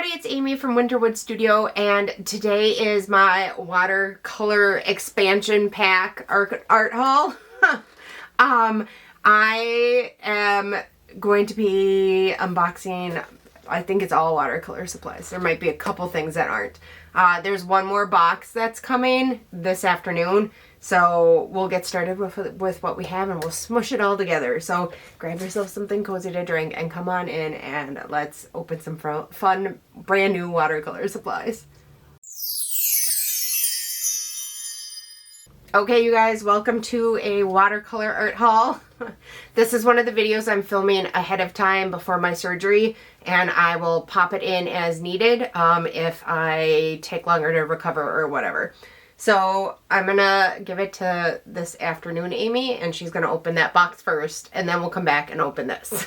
everybody, it's Amy from Winterwood Studio, and today is my watercolor expansion pack art haul. I am going to be unboxing, I think it's all watercolor supplies. There might be a couple things that aren't. There's one more box that's coming this afternoon, so we'll get started with what we have and we'll smush it all together. So grab yourself something cozy to drink and come on in and let's open some fun brand new watercolor supplies. Okay, you guys, welcome to a watercolor art haul. This is one of the videos I'm filming ahead of time before my surgery, and I will pop it in as needed if I take longer to recover or whatever. So I'm gonna give it to this afternoon Amy, and she's gonna open that box first, and then we'll come back and open this.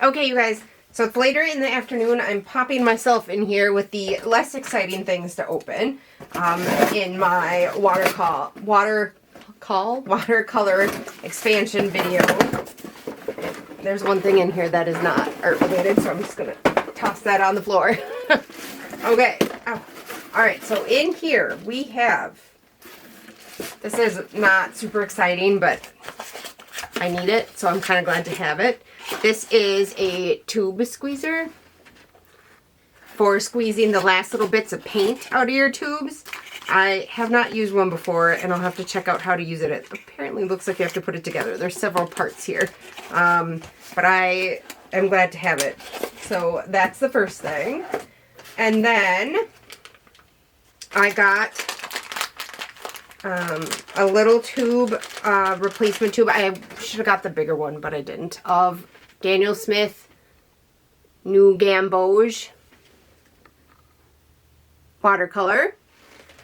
Okay, you guys, so it's later in the afternoon. I'm popping myself in here with the less exciting things to open in my watercolor expansion video. There's one thing in here that is not art related, so I'm just gonna toss that on the floor. Okay. Ow. All right, so in here we have, this is not super exciting, but I need it, so I'm kind of glad to have it. This is a tube squeezer for squeezing the last little bits of paint out of your tubes. I have not used one before, and I'll have to check out how to use it. It apparently looks like you have to put it together. There's several parts here, but I am glad to have it. So that's the first thing. And then I got a little tube, replacement tube. I should have got the bigger one, but I didn't. Of Daniel Smith New Gamboge watercolor.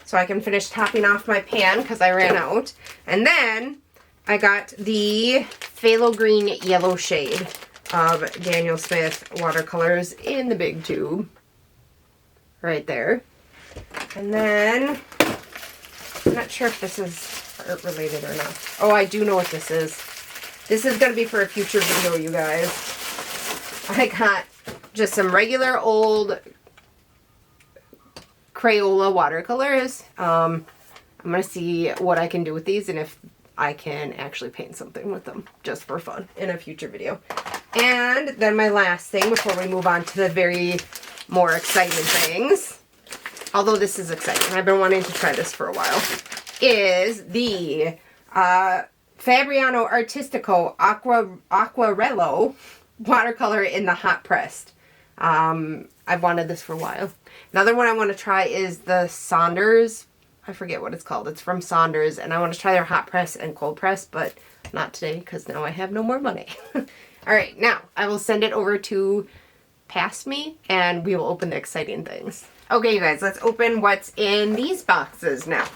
So I can finish topping off my pan because I ran out. And then I got the phthalo green yellow shade of Daniel Smith watercolors in the big tube. Right there. And then, I'm not sure if this is art related or not. Oh, I do know what this is. This is going to be for a future video, you guys. I got just some regular old Crayola watercolors. I'm going to see what I can do with these and if I can actually paint something with them just for fun in a future video. And then my last thing before we move on to the very more exciting things, although this is exciting, I've been wanting to try this for a while, is the Fabriano Artistico Aquarello watercolor in the hot pressed. I've wanted this for a while. Another one I want to try is the Saunders. I forget what it's called. It's from Saunders, and I want to try their hot press and cold press, but not today because now I have no more money. Alright, now I will send it over to past me, and we will open the exciting things. Okay, you guys, let's open what's in these boxes now.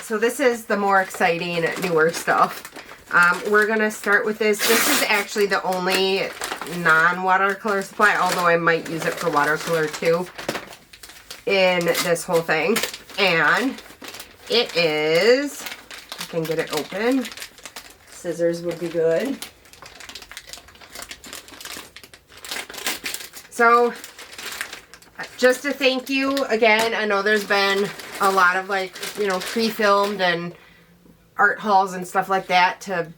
So this is the more exciting, newer stuff. We're going to start with this. This is actually the only non-watercolor supply, although I might use it for watercolor too, in this whole thing. And it is, I can get it open. Scissors would be good. So, just a thank you again. I know there's been a lot of pre-filmed and art hauls and stuff like that to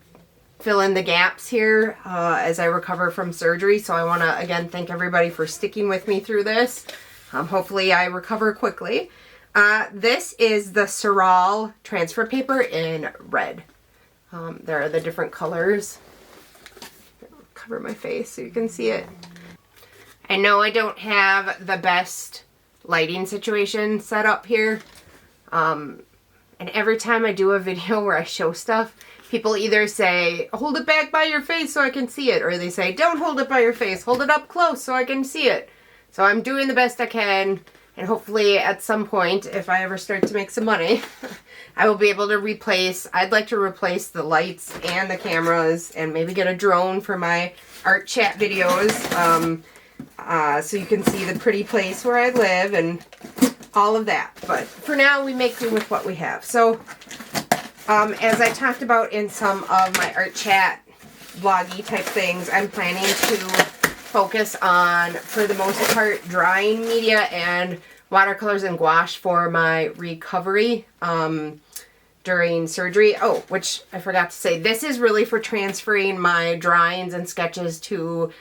fill in the gaps here as I recover from surgery. So I want to again thank everybody for sticking with me through this. Hopefully I recover quickly. This is the Coral transfer paper in red. There are the different colors. I'll cover my face so you can see it. I know I don't have the best lighting situation set up here. And every time I do a video where I show stuff, people either say, hold it back by your face so I can see it, or they say, don't hold it by your face, hold it up close so I can see it. So I'm doing the best I can, and hopefully at some point, if I ever start to make some money, I will be able to replace, I'd like to replace the lights and the cameras, and maybe get a drone for my art chat videos, so you can see the pretty place where I live and all of that. But for now, we make do with what we have. So, as I talked about in some of my art chat vloggy type things, I'm planning to focus on, for the most part, drying media and watercolors and gouache for my recovery during surgery. Oh, which I forgot to say, this is really for transferring my drawings and sketches to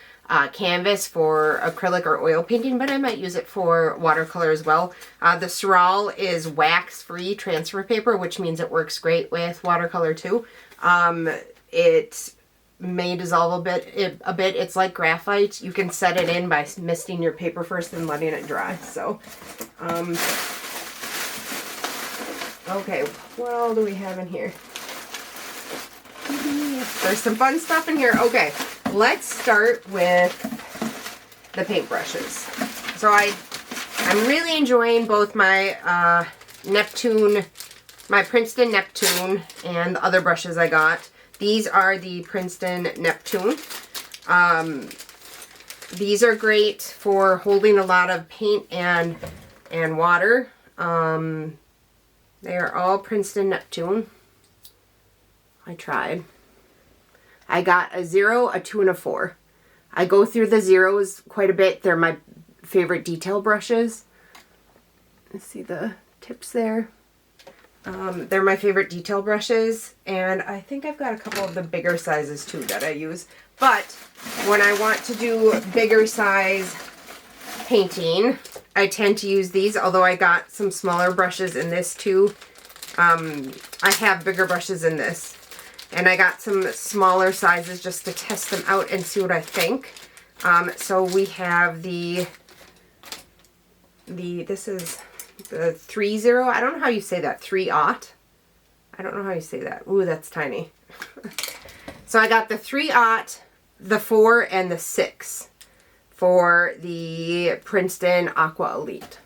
canvas for acrylic or oil painting, but I might use it for watercolor as well. The Coral is wax-free transfer paper, which means it works great with watercolor too. It may dissolve a bit. It's like graphite. You can set it in by misting your paper first and letting it dry. So, okay, what all do we have in here? There's some fun stuff in here. Okay, let's start with the paintbrushes. So I'm really enjoying both my Neptune, my Princeton Neptune, and the other brushes I got. These are the Princeton Neptune. These are great for holding a lot of paint and water. They are all Princeton Neptune. I tried. I got a 0, a 2, and a 4. I go through the zeros quite a bit. They're my favorite detail brushes. Let's see the tips there. They're my favorite detail brushes, and I think I've got a couple of the bigger sizes too that I use. But when I want to do bigger size painting, I tend to use these, although I got some smaller brushes in this too. I have bigger brushes in this, and I got some smaller sizes just to test them out and see what I think. So we have this is the 30, I don't know how you say that, 3-0. I don't know how you say that. Ooh, that's tiny. So I got the 3-0, the 4, and the 6 for the Princeton Aqua Elite.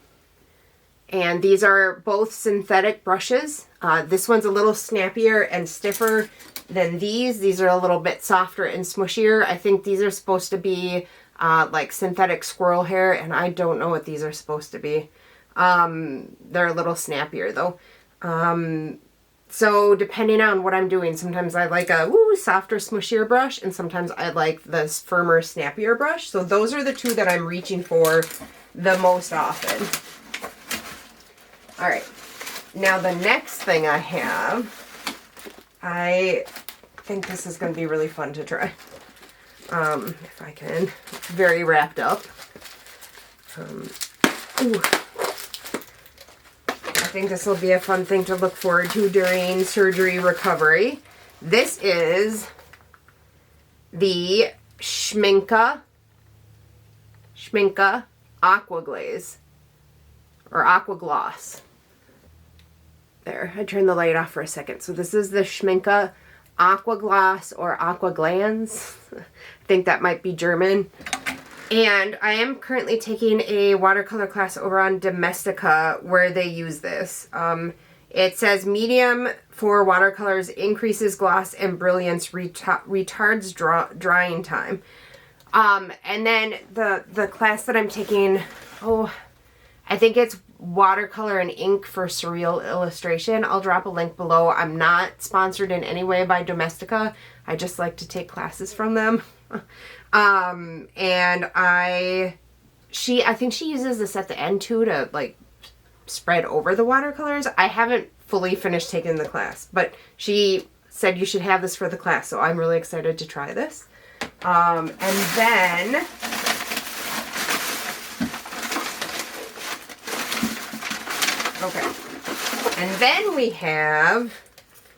And these are both synthetic brushes. This one's a little snappier and stiffer than these. These are a little bit softer and smushier. I think these are supposed to be like synthetic squirrel hair, and I don't know what these are supposed to be. They're a little snappier though. So depending on what I'm doing, sometimes I like a softer, smushier brush, and sometimes I like this firmer, snappier brush. So those are the two that I'm reaching for the most often. All right, now the next thing I have, I think this is going to be really fun to try. If I can, it's very wrapped up. Ooh. I think this will be a fun thing to look forward to during surgery recovery. This is the Schminke Aqua Glaze, or Aqua Gloss. There, I turned the light off for a second. So this is the Schminke Aqua Gloss, or Aqua Glanz. I think that might be German. And I am currently taking a watercolor class over on Domestika where they use this. It says medium for watercolors, increases gloss and brilliance, retards drying time. And then the class that I'm taking, I think it's watercolor and ink for surreal illustration. I'll drop a link below. I'm not sponsored in any way by Domestika. I just like to take classes from them. And I think she uses this at the end too to like spread over the watercolors. I haven't fully finished taking the class, but she said you should have this for the class, so I'm really excited to try this. And then we have,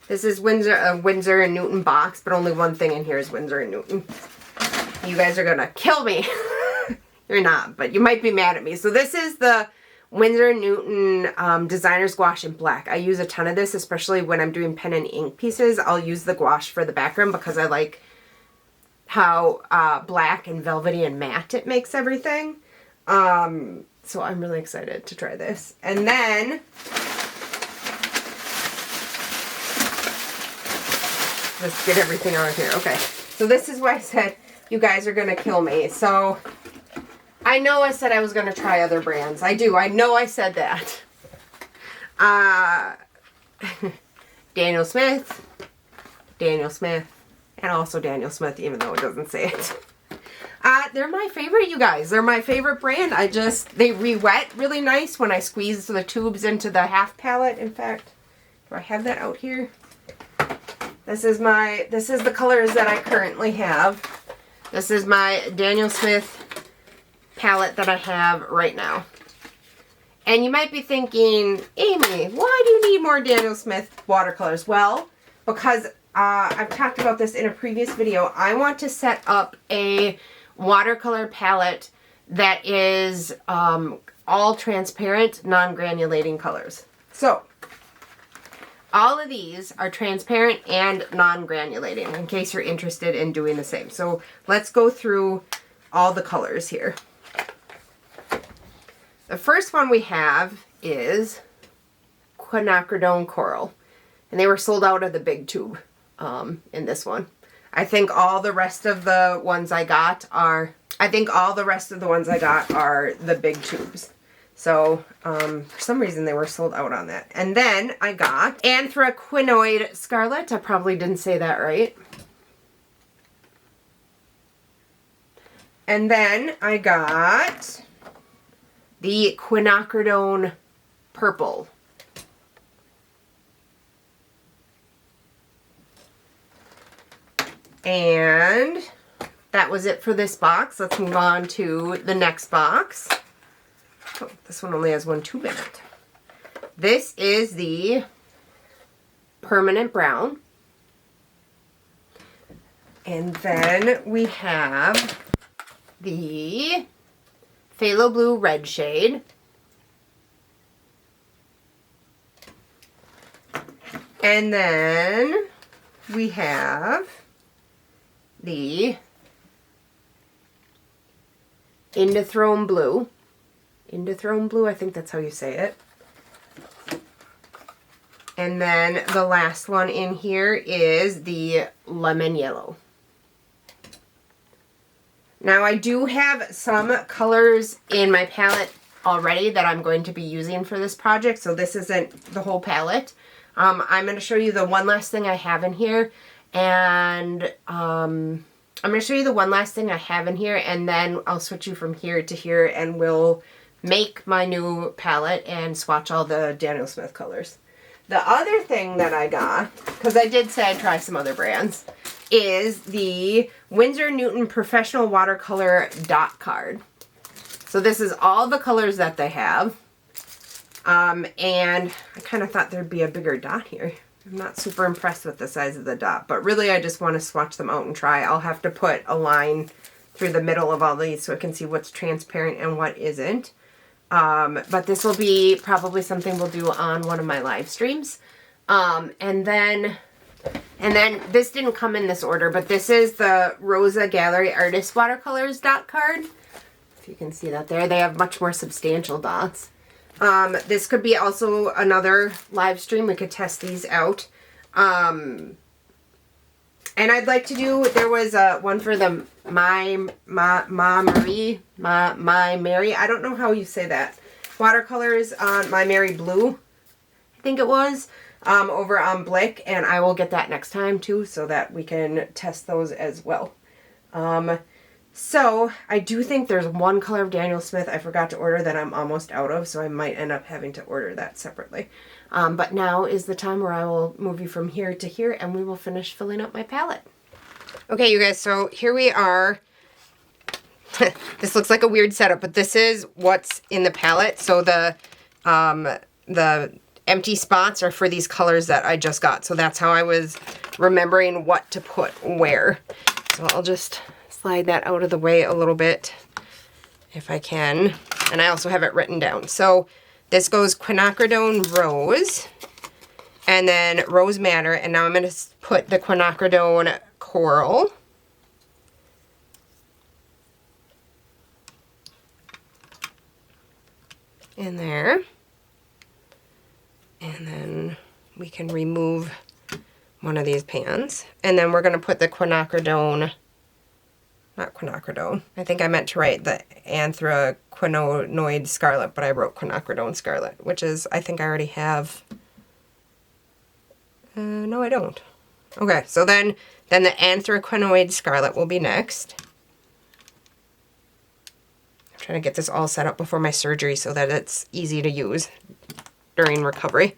this is Winsor and Newton box, but only one thing in here is Winsor and Newton. You guys are gonna kill me. You're not, but you might be mad at me. So this is the Winsor & Newton Designer's Gouache in Black. I use a ton of this, especially when I'm doing pen and ink pieces. I'll use the gouache for the background because I like how black and velvety and matte it makes everything. So I'm really excited to try this. And then let's get everything out of here. Okay, so this is why I said you guys are gonna kill me. So I know I said I was gonna try other brands. I do. I know I said that. Daniel Smith, and also Daniel Smith, even though it doesn't say it. They're my favorite, you guys. They're my favorite brand. They re-wet really nice when I squeeze the tubes into the half palette. In fact, do I have that out here? This is the colors that I currently have. This is my Daniel Smith palette that I have right now. And you might be thinking, Amy, why do you need more Daniel Smith watercolors? Well, because I've talked about this in a previous video. I want to set up a watercolor palette that is all transparent, non-granulating colors. So, all of these are transparent and non-granulating, in case you're interested in doing the same. So, let's go through all the colors here. The first one we have is Quinacridone Coral. And they were sold out of the big tube in this one. I think all the rest of the ones I got are the big tubes. So, for some reason they were sold out on that. And then I got anthraquindoid scarlet. I probably didn't say that right. And then I got the quinacridone purple. And that was it for this box. Let's move on to the next box. Oh, this one only has one tube in it. This is the permanent brown. And then we have the phthalo blue red shade. And then we have the Indathrone blue. Indathrone blue, I think that's how you say it. And then the last one in here is the lemon yellow. Now I do have some colors in my palette already that I'm going to be using for this project, so this isn't the whole palette. I'm going to show you the one last thing I have in here, and I'm going to show you the one last thing I have in here, and then I'll switch you from here to here, and we'll make my new palette and swatch all the Daniel Smith colors. The other thing that I got, because I did say I'd try some other brands, is the Winsor Newton Professional Watercolor Dot Card. So this is all the colors that they have. And I kind of thought there'd be a bigger dot here. I'm not super impressed with the size of the dot, but really I just want to swatch them out and try. I'll have to put a line through the middle of all these so I can see what's transparent and what isn't. But this will be probably something we'll do on one of my live streams. And then this didn't come in this order, but this is the Rosa Gallery Artist Watercolors dot card. If you can see that there, they have much more substantial dots. This could be also another live stream. We could test these out. And I'd like to do, there was one for the My Mary, I don't know how you say that. Watercolors on My Mary Blue, I think it was, over on Blick, and I will get that next time too, so that we can test those as well. So I do think there's one color of Daniel Smith I forgot to order that I'm almost out of, so I might end up having to order that separately. But now is the time where I will move you from here to here, and we will finish filling up my palette. Okay, you guys, so here we are. This looks like a weird setup, but this is what's in the palette. So the empty spots are for these colors that I just got. So that's how I was remembering what to put where. So I'll just slide that out of the way a little bit if I can. And I also have it written down. So this goes Quinacridone Rose and then Rose Madder. And now I'm going to put the Quinacridone Coral. In there. And then we can remove one of these pans. And then we're going to put the Quinacridone, not Quinacridone. I think I meant to write the anthraquindoid scarlet, but I wrote Quinacridone scarlet, which is, I think I already have. No, I don't. Okay, so then the anthraquindoid scarlet will be next. trying to get this all set up before my surgery so that it's easy to use during recovery.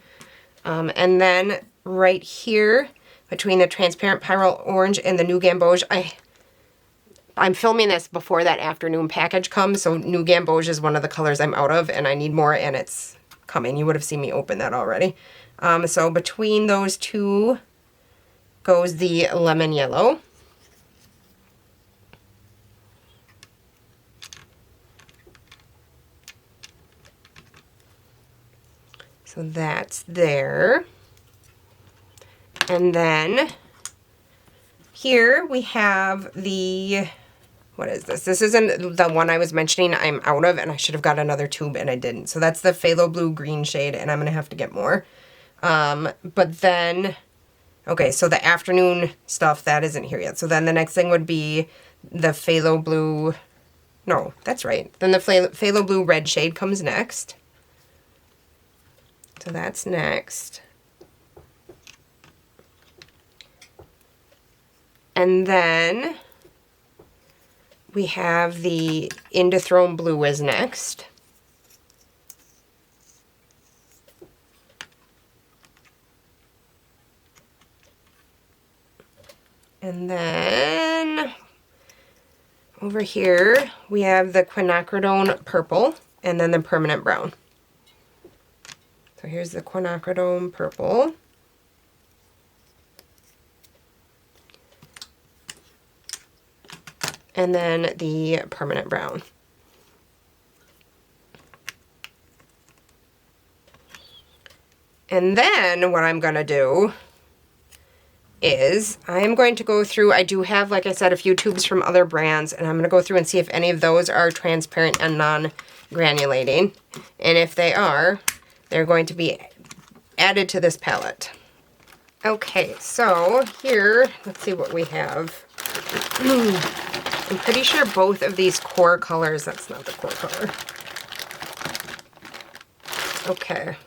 And then right here, between the transparent Pyrrole Orange and the new Gamboge, I'm filming this before that afternoon package comes, so new Gamboge is one of the colors I'm out of, and I need more, and it's coming. You would have seen me open that already. So between those two goes the lemon yellow. So that's there. And then here we have the, what is this? This isn't the one I was mentioning I'm out of, and I should have got another tube and I didn't. So that's the Phthalo Blue green shade, and I'm going to have to get more. But then, okay, so the afternoon stuff, that isn't here yet. So then the next thing would be the Phthalo Blue, no, that's right. Then the Phthalo Blue red shade comes next. So that's next. And then we have the Indathrone Blue is next. And then over here we have the Quinacridone Purple and then the Permanent Brown. So here's the Quinacridone Purple. And then the Permanent Brown. And then what I'm going to do is I am going to go through, I do have, like I said, a few tubes from other brands, and I'm going to go through and see if any of those are transparent and non-granulating. And if they are, they're going to be added to this palette. Okay, so here, let's see what we have. I'm pretty sure both of these core colors, that's not the core color. Okay,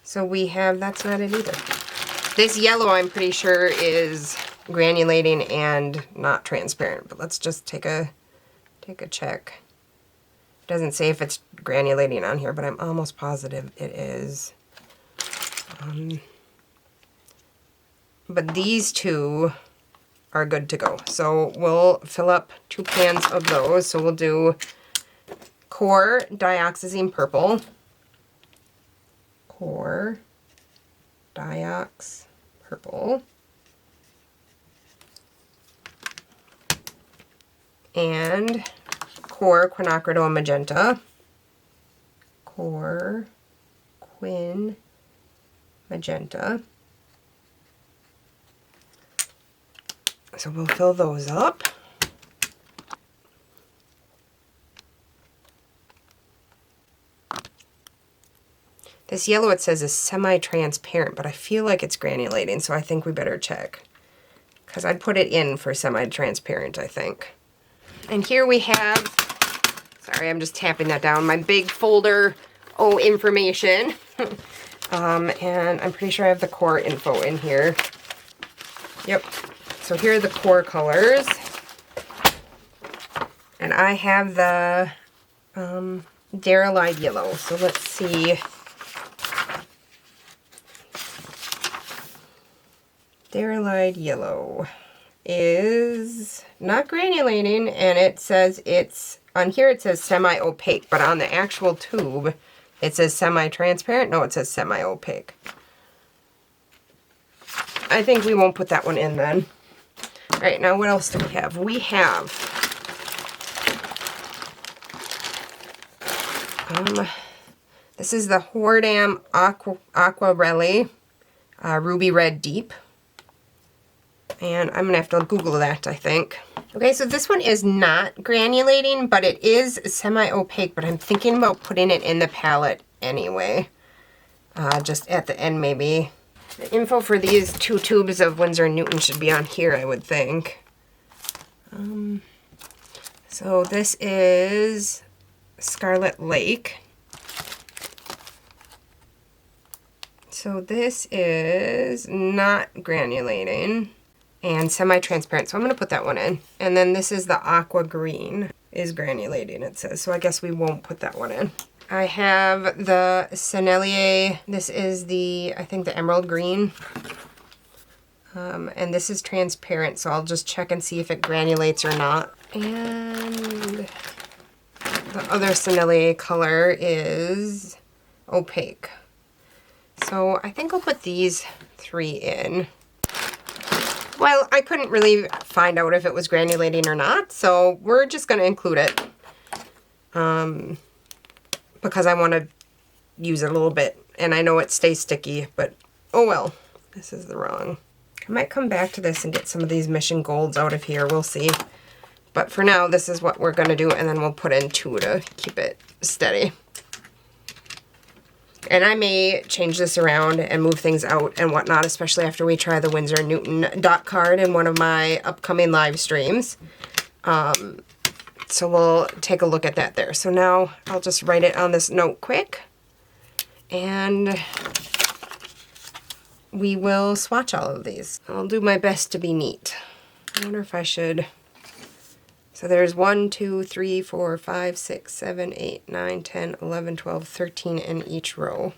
so we have, that's not it either. This yellow I'm pretty sure is granulating and not transparent, but let's just take a check. It doesn't say if it's granulating on here, but I'm almost positive it is. But these two are good to go. So we'll fill up 2 pans of those. So we'll do Core Dioxazine Purple. Core Diox Purple. And Core Quinacridone Magenta. Core Quin Magenta. So we'll fill those up. This yellow, it says, is semi-transparent, but I feel like it's granulating, so I think we better check. Because I'd put it in for semi-transparent, I think. And here we have, sorry, I'm just tapping that down, my big folder, information. And I'm pretty sure I have the core info in here. Yep. So here are the core colors. And I have the Darylide Yellow. So let's see. Darylide Yellow is not granulating, and it says it's, on here it says semi-opaque, but on the actual tube it says semi-transparent. No, it says semi-opaque. I think we won't put that one in then. All right, now what else do we have? We have this is the Hordam Aquarelli Ruby Red Deep. And I'm going to have to Google that, I think. Okay, so this one is not granulating, but it is semi-opaque, but I'm thinking about putting it in the palette anyway. Just at the end, maybe. The info for these 2 tubes of Winsor & Newton should be on here, I would think. So this is Scarlet Lake. So this is not granulating and semi-transparent, so I'm going to put that one in. And then this is the Aqua Green. is granulating, it says. So I guess we won't put that one in. I have the Sennelier. This is the, I think the emerald green. And this is transparent, so I'll just check and see if it granulates or not. And the other Sennelier color is opaque. So I think I'll put these 3 in. Well, I couldn't really find out if it was granulating or not, so we're just going to include it. Because I want to use it a little bit, and I know it stays sticky, but oh well, this is the wrong. I might come back to this and get some of these Mission Golds out of here, we'll see. But for now, this is what we're going to do, and then we'll put in 2 to keep it steady. And I may change this around and move things out and whatnot, especially after we try the Winsor & Newton dot card in one of my upcoming live streams. So we'll take a look at that there. So now I'll just write it on this note quick, and we will swatch all of these. I'll do my best to be neat. I wonder if I should... So there's 1, 2, 3, 4, 5, 6, 7, 8, 9, 10, 11, 12, 13 in each row.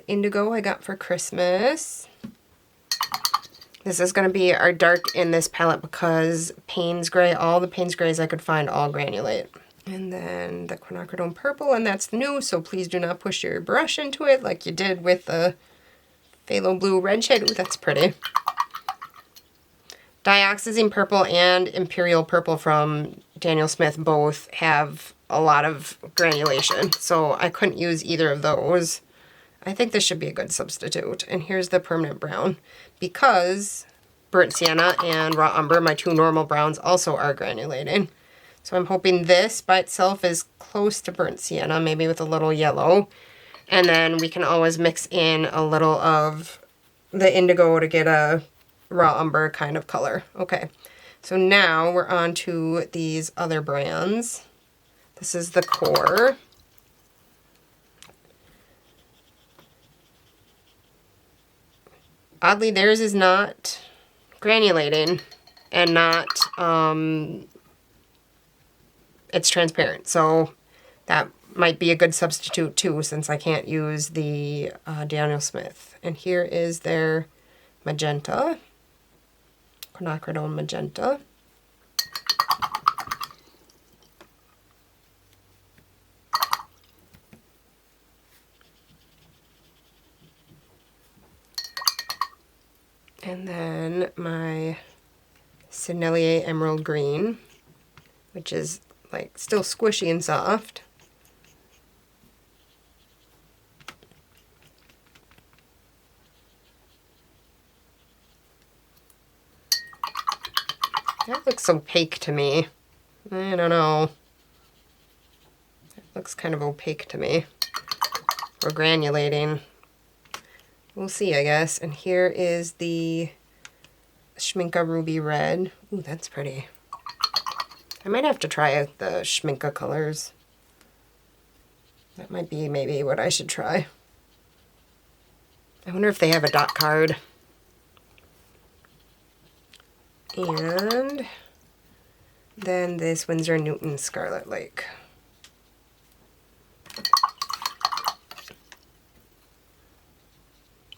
Indigo I got for Christmas. This is going to be our dark in this palette because Payne's Gray, all the Payne's Grays I could find all granulate. And then the Quinacridone Purple, and that's new, so please do not push your brush into it like you did with the Phthalo Blue red shade. Ooh, that's pretty. Dioxazine Purple and Imperial Purple from Daniel Smith both have a lot of granulation, so I couldn't use either of those. I think this should be a good substitute. And here's the Permanent Brown, because Burnt Sienna and Raw Umber, my 2 normal browns, also are granulating. So I'm hoping this by itself is close to Burnt Sienna, maybe with a little yellow. And then we can always mix in a little of the indigo to get a Raw Umber kind of color. Okay, so now we're on to these other brands. This is the Core. Oddly, theirs is not granulating and not, it's transparent. So that might be a good substitute too, since I can't use the Daniel Smith. And here is their magenta, Quinacridone Magenta. And then my Sennelier Emerald Green, which is like still squishy and soft. That looks opaque to me. I don't know. It looks kind of opaque to me. Or granulating. We'll see, I guess. And here is the Schmincke Ruby Red. Ooh, that's pretty. I might have to try out the Schmincke colors. That might be maybe what I should try. I wonder if they have a dot card. And then this Winsor & Newton Scarlet Lake.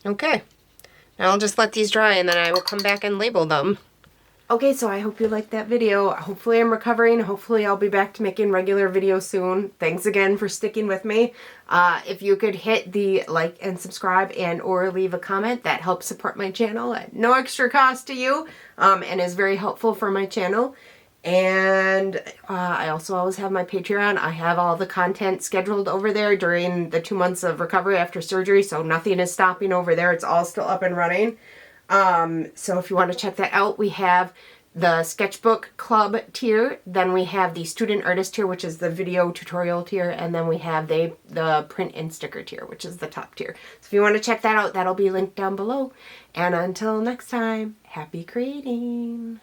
Okay, now I'll just let these dry and then I will come back and label them. Okay, so I hope you liked that video. Hopefully I'm recovering. Hopefully I'll be back to making regular videos soon. Thanks again for sticking with me. If you could hit the like and subscribe and or leave a comment, that helps support my channel at no extra cost to you and is very helpful for my channel. And I also always have my Patreon. I have all the content scheduled over there during the 2 months of recovery after surgery, so nothing is stopping over there. It's all still up and running. So if you want to check that out, we have the sketchbook club tier, then we have the student artist tier, which is the video tutorial tier, and then we have the print and sticker tier, which is the top tier. So if you want to check that out, that'll be linked down below. And until next time, happy creating!